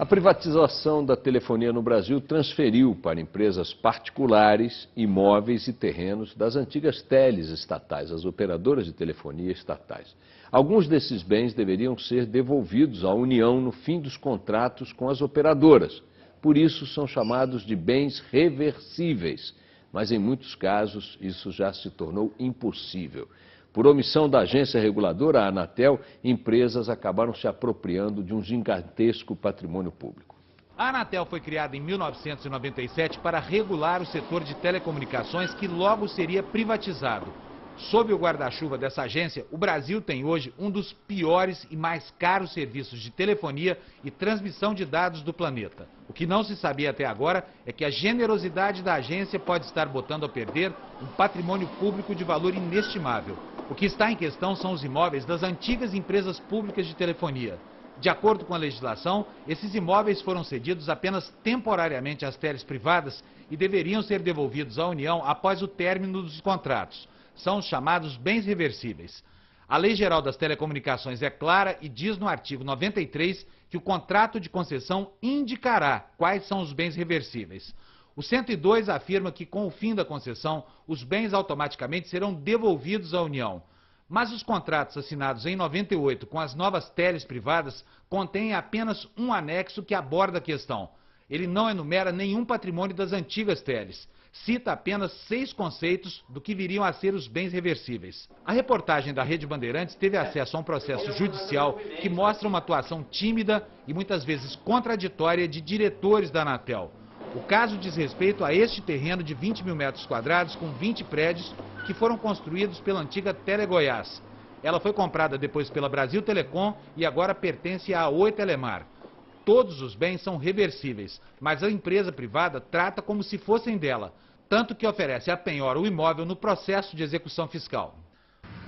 A privatização da telefonia no Brasil transferiu para empresas particulares imóveis e terrenos das antigas teles estatais, as operadoras de telefonia estatais. Alguns desses bens deveriam ser devolvidos à União no fim dos contratos com as operadoras. Por isso são chamados de bens reversíveis, mas em muitos casos isso já se tornou impossível. Por omissão da agência reguladora, a Anatel, empresas acabaram se apropriando de um gigantesco patrimônio público. A Anatel foi criada em 1997 para regular o setor de telecomunicações que logo seria privatizado. Sob o guarda-chuva dessa agência, o Brasil tem hoje um dos piores e mais caros serviços de telefonia e transmissão de dados do planeta. O que não se sabia até agora é que a generosidade da agência pode estar botando a perder um patrimônio público de valor inestimável. O que está em questão são os imóveis das antigas empresas públicas de telefonia. De acordo com a legislação, esses imóveis foram cedidos apenas temporariamente às teles privadas e deveriam ser devolvidos à União após o término dos contratos. São os chamados bens reversíveis. A Lei Geral das Telecomunicações é clara e diz no artigo 93 que o contrato de concessão indicará quais são os bens reversíveis. O 102 afirma que, com o fim da concessão, os bens automaticamente serão devolvidos à União. Mas os contratos assinados em 98 com as novas teles privadas contêm apenas um anexo que aborda a questão. Ele não enumera nenhum patrimônio das antigas teles. Cita apenas 6 conceitos do que viriam a ser os bens reversíveis. A reportagem da Rede Bandeirantes teve acesso a um processo judicial que mostra uma atuação tímida e muitas vezes contraditória de diretores da Anatel. O caso diz respeito a este terreno de 20 mil metros quadrados com 20 prédios que foram construídos pela antiga Tele Goiás. Ela foi comprada depois pela Brasil Telecom e agora pertence à Oi Telemar. Todos os bens são reversíveis, mas a empresa privada trata como se fossem dela, tanto que oferece a penhora o imóvel no processo de execução fiscal.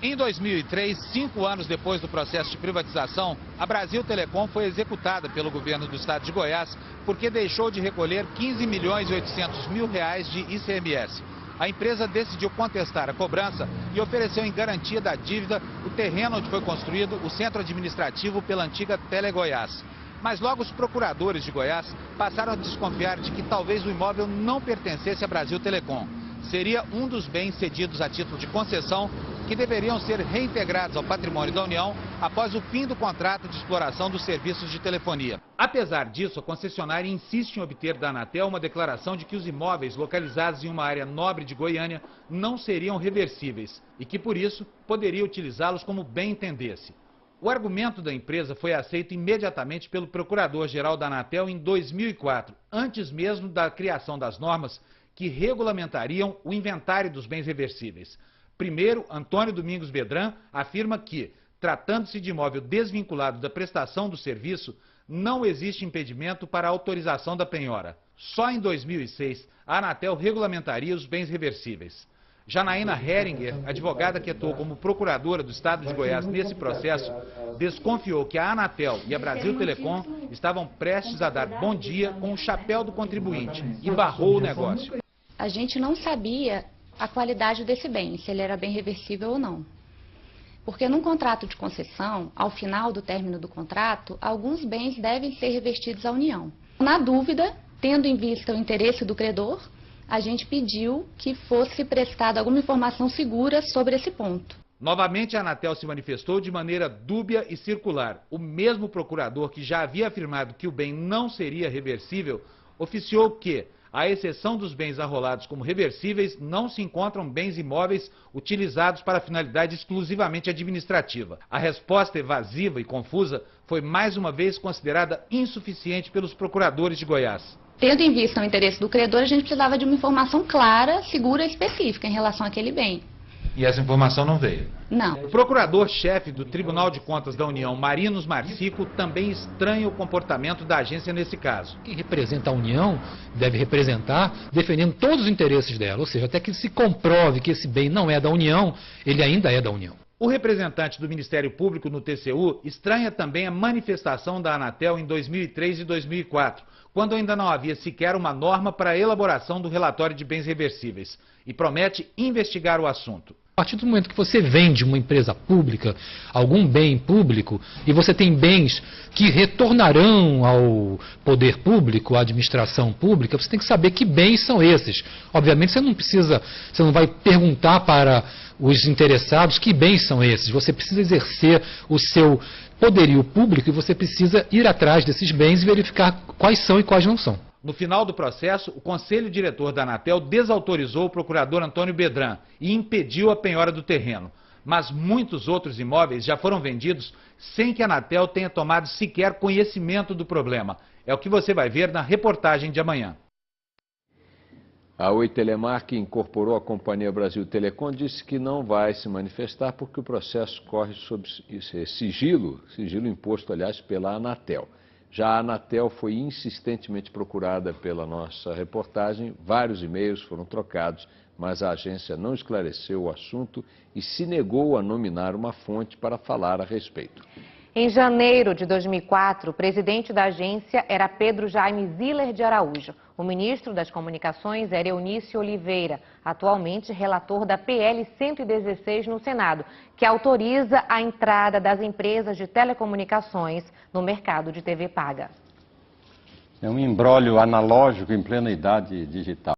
Em 2003, 5 anos depois do processo de privatização, a Brasil Telecom foi executada pelo governo do estado de Goiás porque deixou de recolher 15 milhões e 800 mil reais de ICMS. A empresa decidiu contestar a cobrança e ofereceu em garantia da dívida o terreno onde foi construído o centro administrativo pela antiga Tele Goiás. Mas logo os procuradores de Goiás passaram a desconfiar de que talvez o imóvel não pertencesse à Brasil Telecom. Seria um dos bens cedidos a título de concessão que deveriam ser reintegrados ao patrimônio da União após o fim do contrato de exploração dos serviços de telefonia. Apesar disso, a concessionária insiste em obter da Anatel uma declaração de que os imóveis localizados em uma área nobre de Goiânia não seriam reversíveis e que, por isso, poderia utilizá-los como bem entendesse. O argumento da empresa foi aceito imediatamente pelo Procurador-Geral da Anatel em 2004, antes mesmo da criação das normas que regulamentariam o inventário dos bens reversíveis. Primeiro, Antônio Domingos Bedran afirma que, tratando-se de imóvel desvinculado da prestação do serviço, não existe impedimento para a autorização da penhora. Só em 2006, a Anatel regulamentaria os bens reversíveis. Janaína Heringer, advogada que atuou como procuradora do estado de Goiás nesse processo, desconfiou que a Anatel e a Brasil Telecom estavam prestes a dar bom dia com o chapéu do contribuinte e barrou o negócio. A gente não sabia a qualidade desse bem, se ele era bem reversível ou não. Porque num contrato de concessão, ao final do término do contrato, alguns bens devem ser revestidos à União. Na dúvida, tendo em vista o interesse do credor, a gente pediu que fosse prestada alguma informação segura sobre esse ponto. Novamente, a Anatel se manifestou de maneira dúbia e circular. O mesmo procurador que já havia afirmado que o bem não seria reversível, oficiou que, à exceção dos bens arrolados como reversíveis, não se encontram bens imóveis utilizados para finalidade exclusivamente administrativa. A resposta evasiva e confusa foi mais uma vez considerada insuficiente pelos procuradores de Goiás. Tendo em vista o interesse do credor, a gente precisava de uma informação clara, segura e específica em relação àquele bem. E essa informação não veio? Não. O procurador-chefe do Tribunal de Contas da União, Marinos Marcico, também estranha o comportamento da agência nesse caso. Quem representa a União deve representar defendendo todos os interesses dela, ou seja, até que se comprove que esse bem não é da União, ele ainda é da União. O representante do Ministério Público no TCU estranha também a manifestação da Anatel em 2003 e 2004, quando ainda não havia sequer uma norma para a elaboração do relatório de bens reversíveis, e promete investigar o assunto. A partir do momento que você vende uma empresa pública, algum bem público, e você tem bens que retornarão ao poder público, à administração pública, você tem que saber que bens são esses. Obviamente você não vai perguntar para os interessados que bens são esses. Você precisa exercer o seu poderio público e você precisa ir atrás desses bens e verificar quais são e quais não são. No final do processo, o Conselho Diretor da Anatel desautorizou o procurador Antônio Bedran e impediu a penhora do terreno. Mas muitos outros imóveis já foram vendidos sem que a Anatel tenha tomado sequer conhecimento do problema. É o que você vai ver na reportagem de amanhã. A Oi Telemar, que incorporou a Companhia Brasil Telecom, disse que não vai se manifestar porque o processo corre sob sigilo imposto, aliás, pela Anatel. Já a Anatel foi insistentemente procurada pela nossa reportagem, vários e-mails foram trocados, mas a agência não esclareceu o assunto e se negou a nominar uma fonte para falar a respeito. Em janeiro de 2004, o presidente da agência era Pedro Jaime Ziller de Araújo. O ministro das Comunicações era Eunício Oliveira, atualmente relator da PL 116 no Senado, que autoriza a entrada das empresas de telecomunicações no mercado de TV paga. É um imbróglio analógico em plena idade digital.